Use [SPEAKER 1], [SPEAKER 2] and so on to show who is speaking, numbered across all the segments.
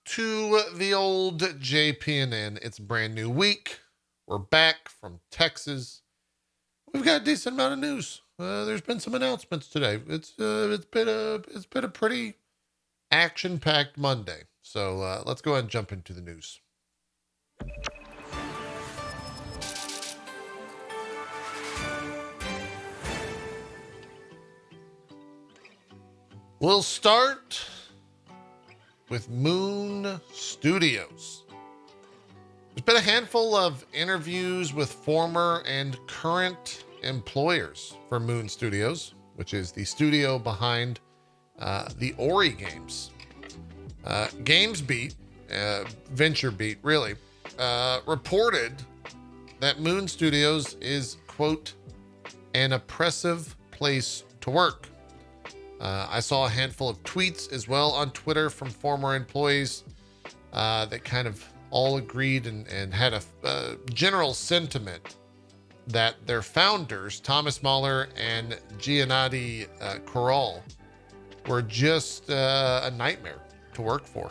[SPEAKER 1] to the old JPNN. It's a brand new week. We're back from Texas. We've got a decent amount of news. There's been some announcements today. It's been a pretty action-packed Monday. So let's go ahead and jump into the news. We'll start with Moon Studios. There's been a handful of interviews with former and current employers for Moon Studios, which is the studio behind the Ori games. GamesBeat, VentureBeat really, reported that Moon Studios is, quote, an oppressive place to work. I saw a handful of tweets as well on Twitter from former employees that kind of all agreed and had a general sentiment that their founders, Thomas Mahler and Giannotti Corral, were just a nightmare to work for.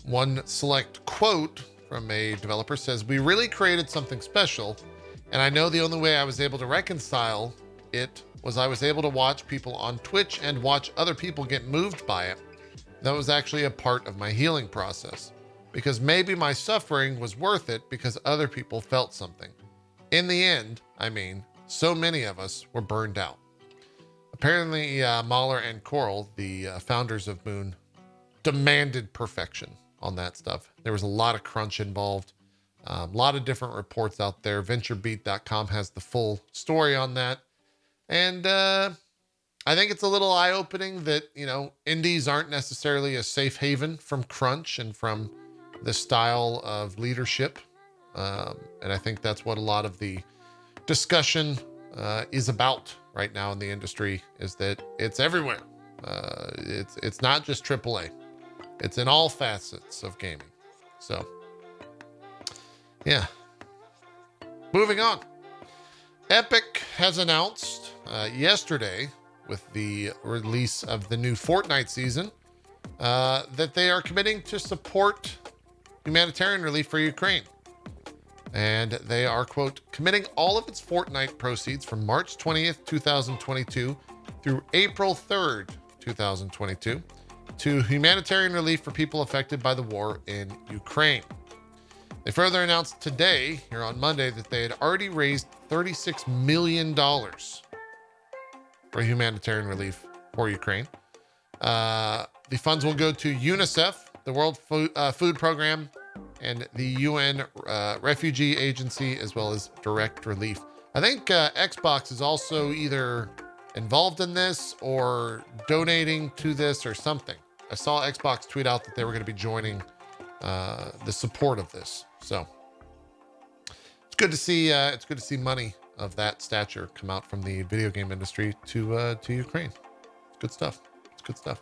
[SPEAKER 1] One select quote from a developer says, "We really created something special, and I know the only way I was able to reconcile it was I was able to watch people on Twitch and watch other people get moved by it. That was actually a part of my healing process, because maybe my suffering was worth it because other people felt something. In the end, I mean, so many of us were burned out." Apparently, Mahler and Coral, the founders of Moon, demanded perfection on that stuff. There was a lot of crunch involved, a lot of different reports out there. VentureBeat.com has the full story on that. And I think it's a little eye-opening that, indies aren't necessarily a safe haven from crunch and from this style of leadership. And I think that's what a lot of the discussion is about right now in the industry, is that it's everywhere. It's not just AAA. It's in all facets of gaming. So, yeah. Moving on. Epic has announced yesterday, with the release of the new Fortnite season, that they are committing to support humanitarian relief for Ukraine. And they are, quote, committing all of its Fortnite proceeds from March 20th, 2022 through April 3rd, 2022 to humanitarian relief for people affected by the war in Ukraine. They further announced today, here on Monday, that they had already raised $36 million for humanitarian relief for Ukraine. The funds will go to UNICEF, the World Food Program, and the UN Refugee Agency, as well as Direct Relief. I think Xbox is also either involved in this or donating to this or something. I saw Xbox tweet out that they were going to be joining the support of this. So it's good to see. It's good to see money of that stature come out from the video game industry to Ukraine. It's good stuff. It's good stuff.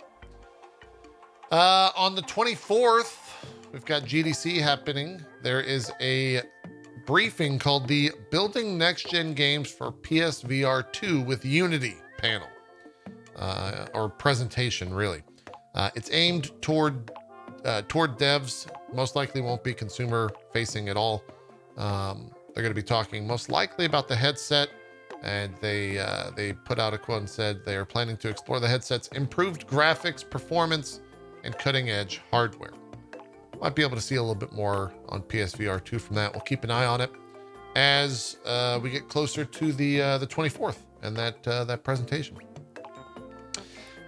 [SPEAKER 1] On the 24th, we've got GDC happening. There is a briefing called the Building Next Gen Games for PSVR 2 with Unity panel, or presentation, really. It's aimed toward devs. Most likely won't be consumer facing at all. They're going to be talking most likely about the headset, and they put out a quote and said they are planning to explore the headset's improved graphics, performance, and cutting-edge hardware. Might be able to see a little bit more on PSVR 2 from that. We'll keep an eye on it as we get closer to the 24th and that presentation.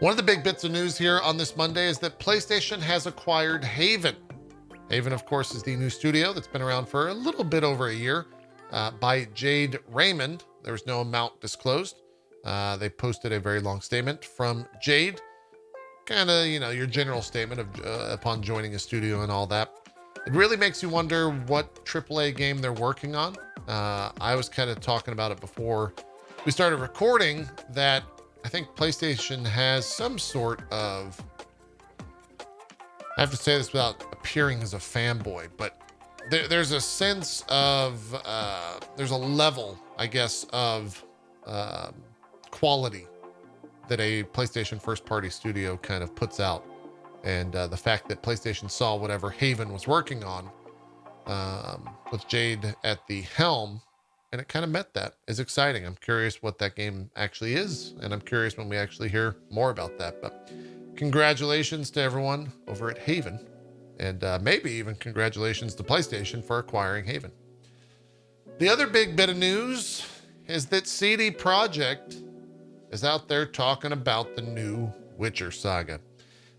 [SPEAKER 1] One of the big bits of news here on this Monday is that PlayStation has acquired Haven. Haven, of course, is the new studio that's been around for a little bit over a year by Jade Raymond. There was no amount disclosed. They posted a very long statement from Jade. Kind of, your general statement of upon joining a studio and all that. It really makes you wonder what AAA game they're working on. I was kind of talking about it before we started recording that I think PlayStation has some sort of, I have to say this without appearing as a fanboy, but there's a sense of, there's a level, I guess, of quality that a PlayStation first party studio kind of puts out And the fact that PlayStation saw whatever Haven was working on with Jade at the helm, and it kind of met that, is exciting. I'm curious what that game actually is, and I'm curious when we actually hear more about that. But congratulations to everyone over at Haven, and maybe even congratulations to PlayStation for acquiring Haven. The other big bit of news is that CD Projekt is out there talking about the new Witcher saga.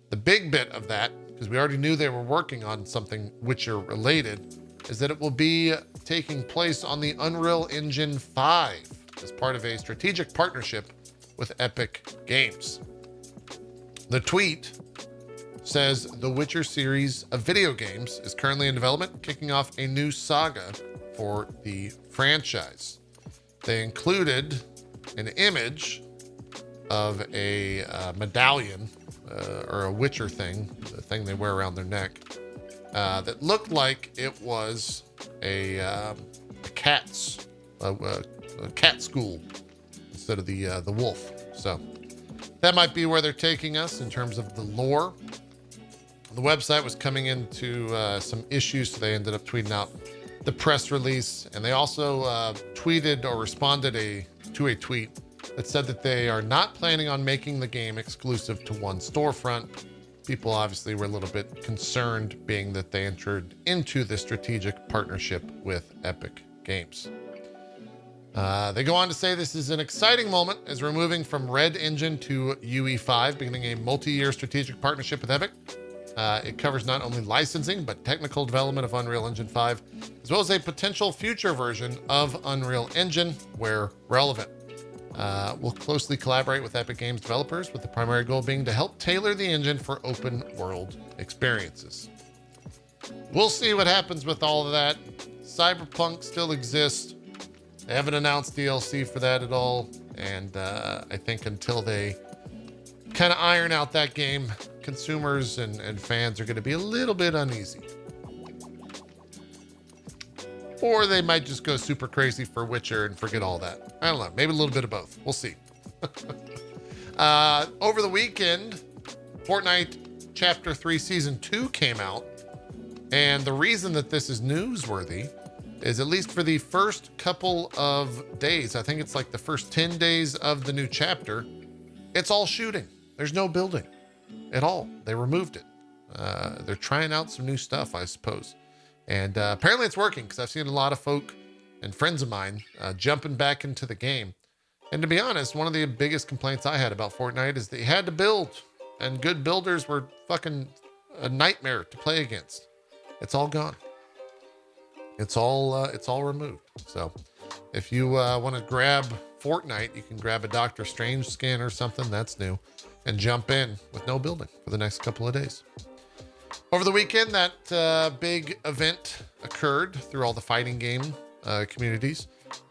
[SPEAKER 1] The big bit of that, because we already knew they were working on something Witcher related, is that it will be taking place on the Unreal Engine 5 as part of a strategic partnership with Epic Games. The tweet says the Witcher series of video games is currently in development, kicking off a new saga for the franchise. They included an image of a medallion or a Witcher thing, the thing they wear around their neck, that looked like it was a cat school instead of the wolf. So that might be where they're taking us in terms of the lore. The website was coming into some issues, so they ended up tweeting out the press release, and they also tweeted or responded to a tweet that said that they are not planning on making the game exclusive to one storefront. People obviously were a little bit concerned, being that they entered into this strategic partnership with Epic Games. They go on to say this is an exciting moment as we're moving from Red Engine to UE5, beginning a multi-year strategic partnership with Epic. It covers not only licensing, but technical development of Unreal Engine 5, as well as a potential future version of Unreal Engine where relevant. We'll closely collaborate with Epic Games developers, with the primary goal being to help tailor the engine for open world experiences. We'll see what happens with all of that. Cyberpunk still exists. They haven't announced DLC for that at all. And I think until they kind of iron out that game, consumers and fans are going to be a little bit uneasy. Or they might just go super crazy for Witcher and forget all that. I don't know. Maybe a little bit of both. We'll see. Over the weekend, Fortnite Chapter 3 Season 2 came out. And the reason that this is newsworthy is, at least for the first couple of days, I think it's like the first 10 days of the new chapter, it's all shooting. There's no building at all. They removed it. They're trying out some new stuff, I suppose. And apparently it's working, because I've seen a lot of folk and friends of mine jumping back into the game. And to be honest, one of the biggest complaints I had about Fortnite is that you had to build, and good builders were fucking a nightmare to play against. It's all gone. It's all removed. So if you want to grab Fortnite, you can grab a Doctor Strange skin or something that's new and jump in with no building for the next couple of days. Over the weekend, that big event occurred through all the fighting game communities.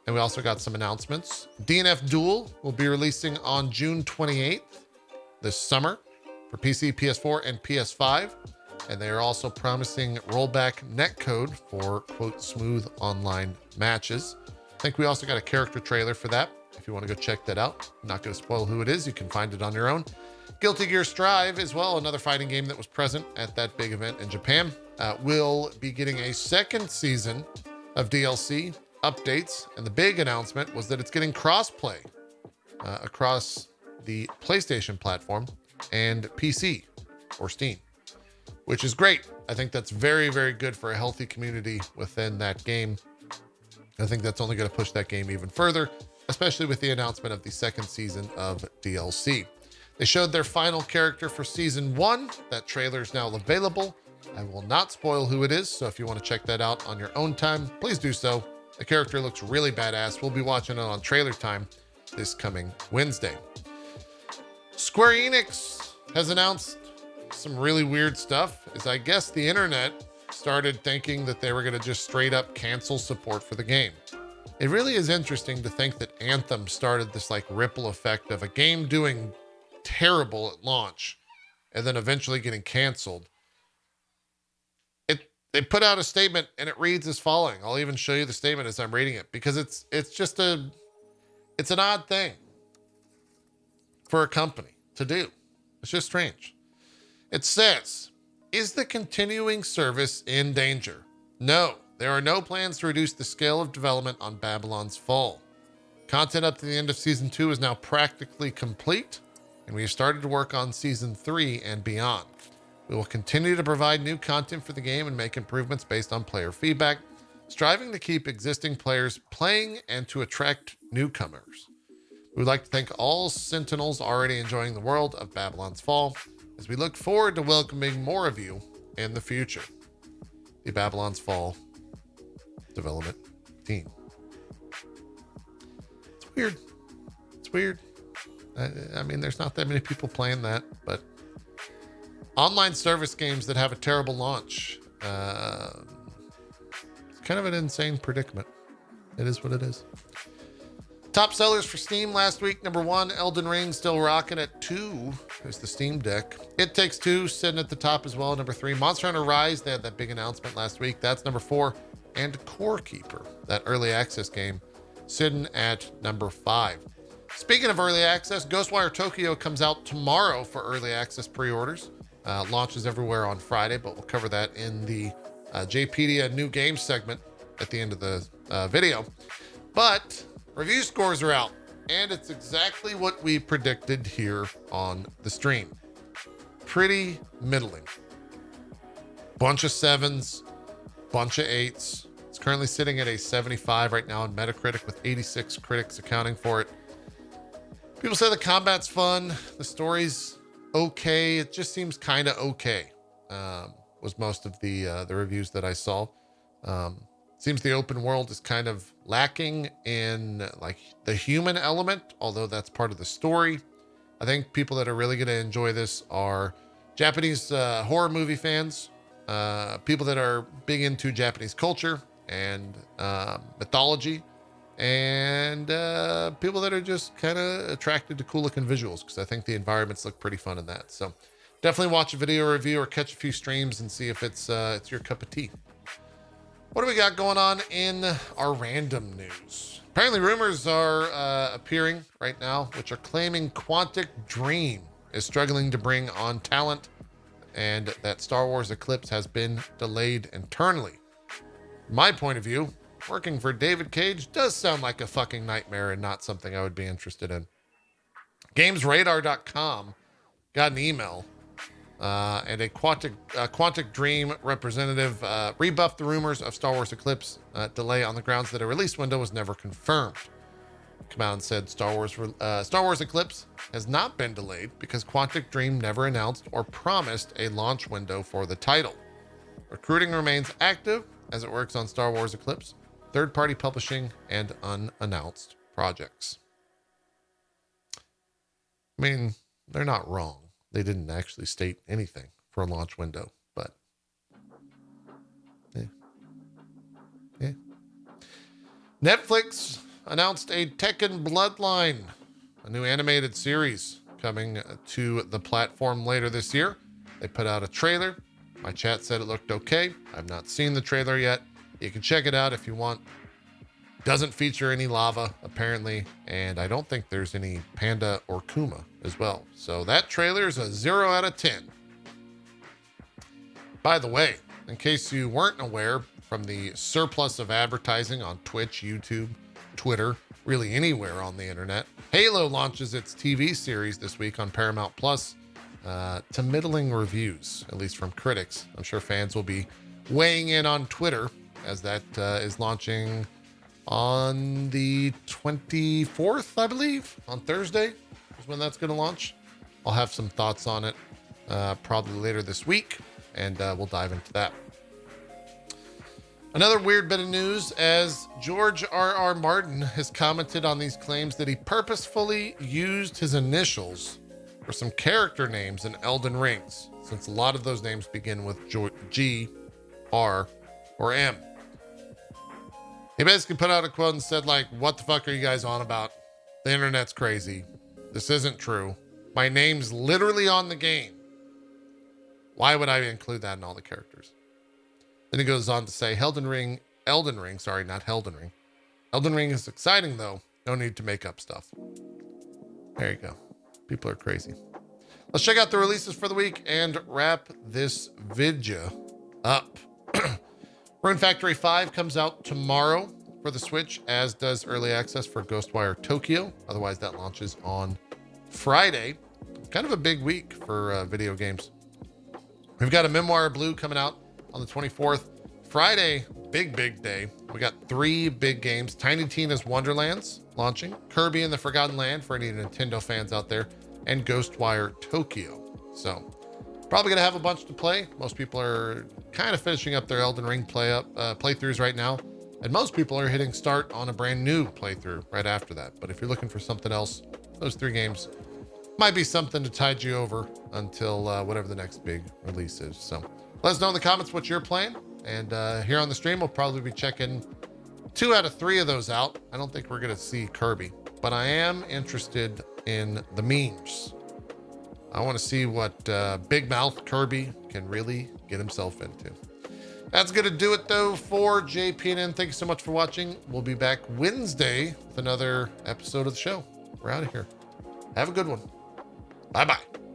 [SPEAKER 1] And we also got some announcements. DNF Duel will be releasing on June 28th this summer for PC, PS4, and PS5. And they are also promising rollback netcode for, quote, smooth online matches. I think we also got a character trailer for that. If you want to go check that out, I'm not going to spoil who it is. You can find it on your own. Guilty Gear Strive as well, another fighting game that was present at that big event in Japan, will be getting a second season of DLC updates. And the big announcement was that it's getting crossplay across the PlayStation platform and PC or Steam, which is great. I think that's very, very good for a healthy community within that game. I think that's only going to push that game even further, especially with the announcement of the second season of DLC. They showed their final character for season 1. That trailer is now available. I will not spoil who it is, so if you want to check that out on your own time, please do so. The character looks really badass. We'll be watching it on trailer time this coming Wednesday. Square Enix has announced some really weird stuff, as I guess the internet started thinking that they were going to just straight up cancel support for the game. It really is interesting to think that Anthem started this like ripple effect of a game doing terrible at launch and then eventually getting canceled. They put out a statement and it reads as following. I'll even show you the statement as I'm reading it, because it's an odd thing for a company to do. It's just strange. It says, is the continuing service in danger? No, there are no plans to reduce the scale of development on Babylon's Fall. Content up to the end of Season 2 is now practically complete, and we have started to work on Season 3 and beyond. We will continue to provide new content for the game and make improvements based on player feedback, striving to keep existing players playing and to attract newcomers. We would like to thank all Sentinels already enjoying the world of Babylon's Fall, as we look forward to welcoming more of you in the future. The Babylon's Fall development team. It's weird. It's weird. I mean, there's not that many people playing that, but online service games that have a terrible launch. It's kind of an insane predicament. It is what it is. Top sellers for Steam last week. Number 1, Elden Ring, still rocking at 2. There's the Steam Deck. It Takes Two sitting at the top as well. Number 3, Monster Hunter Rise. They had that big announcement last week. That's number 4. And Core Keeper, that early access game, sitting at number 5. Speaking of early access, Ghostwire Tokyo comes out tomorrow for early access pre-orders. Launches everywhere on Friday, but we'll cover that in the JPNN new games segment at the end of the video. But review scores are out, and it's exactly what we predicted here on the stream. Pretty middling. Bunch of 7s, bunch of 8s. It's currently sitting at a 75 right now on Metacritic, with 86 critics accounting for it. People say the combat's fun, the story's okay. It just seems kind of okay. Was most of the reviews that I saw. Seems the open world is kind of lacking in like the human element, although that's part of the story. I think people that are really going to enjoy this are Japanese horror movie fans, people that are big into Japanese culture and mythology, and people that are just kind of attracted to cool looking visuals, because I think the environments look pretty fun in that. So definitely watch a video review or catch a few streams and see if it's your cup of tea. What do we got going on in our random news? Apparently rumors are appearing right now, which are claiming Quantic Dream is struggling to bring on talent, and that Star Wars Eclipse has been delayed internally. From my point of view, working for David Cage does sound like a fucking nightmare and not something I would be interested in. GamesRadar.com got an email, and a Quantic Dream representative rebuffed the rumors of Star Wars Eclipse delay on the grounds that a release window was never confirmed. Come out and said Star Wars Eclipse has not been delayed because Quantic Dream never announced or promised a launch window for the title. Recruiting remains active as it works on Star Wars Eclipse, third-party publishing, and unannounced projects. I mean, they're not wrong. They didn't actually state anything for a launch window, but yeah. Netflix announced a Tekken Bloodline, a new animated series coming to the platform later this year. They put out a trailer. My chat said it looked okay. I've not seen the trailer yet. You can check it out if you want. Doesn't feature any lava, apparently, and I don't think there's any Panda or Kuma as well. So that trailer is a 0 out of 10. By the way, in case you weren't aware, from the surplus of advertising on Twitch, YouTube, Twitter, really anywhere on the internet, Halo launches its TV series this week on Paramount Plus to middling reviews, at least from critics. I'm sure fans will be weighing in on Twitter, as that is launching on the 24th, I believe, on Thursday is when that's going to launch. I'll have some thoughts on it probably later this week, and we'll dive into that. Another weird bit of news, as George R.R. Martin has commented on these claims that he purposefully used his initials for some character names in Elden Rings, since a lot of those names begin with G, R, or M. He basically put out a quote and said, like, what the fuck are you guys on about? The internet's crazy. This isn't true. My name's literally on the game. Why would I include that in all the characters? Then he goes on to say, Elden Ring, not Helden Ring. Elden Ring is exciting, though. No need to make up stuff. There you go. People are crazy. Let's check out the releases for the week and wrap this vidya up. Rune Factory 5 comes out tomorrow for the Switch, as does early access for Ghostwire Tokyo. Otherwise, that launches on Friday. Kind of a big week for video games. We've got a Memoir Blue coming out on the 24th. Friday, big day. We got 3 big games. Tiny Tina's Wonderlands launching, Kirby and the Forgotten Land for any Nintendo fans out there, and Ghostwire Tokyo. So probably gonna have a bunch to play. Most people are kind of finishing up their Elden Ring playthroughs right now, and most people are hitting start on a brand new playthrough right after that. But if you're looking for something else, those 3 games might be something to tide you over until whatever the next big release is. So let us know in the comments what you're playing. And here on the stream, we'll probably be checking 2 out of 3 of those out. I don't think we're going to see Kirby, but I am interested in the memes. I want to see what Big Mouth Kirby can really get himself into. That's going to do it, though, for JPNN. Thank you so much for watching. We'll be back Wednesday with another episode of the show. We're out of here. Have a good one. Bye-bye.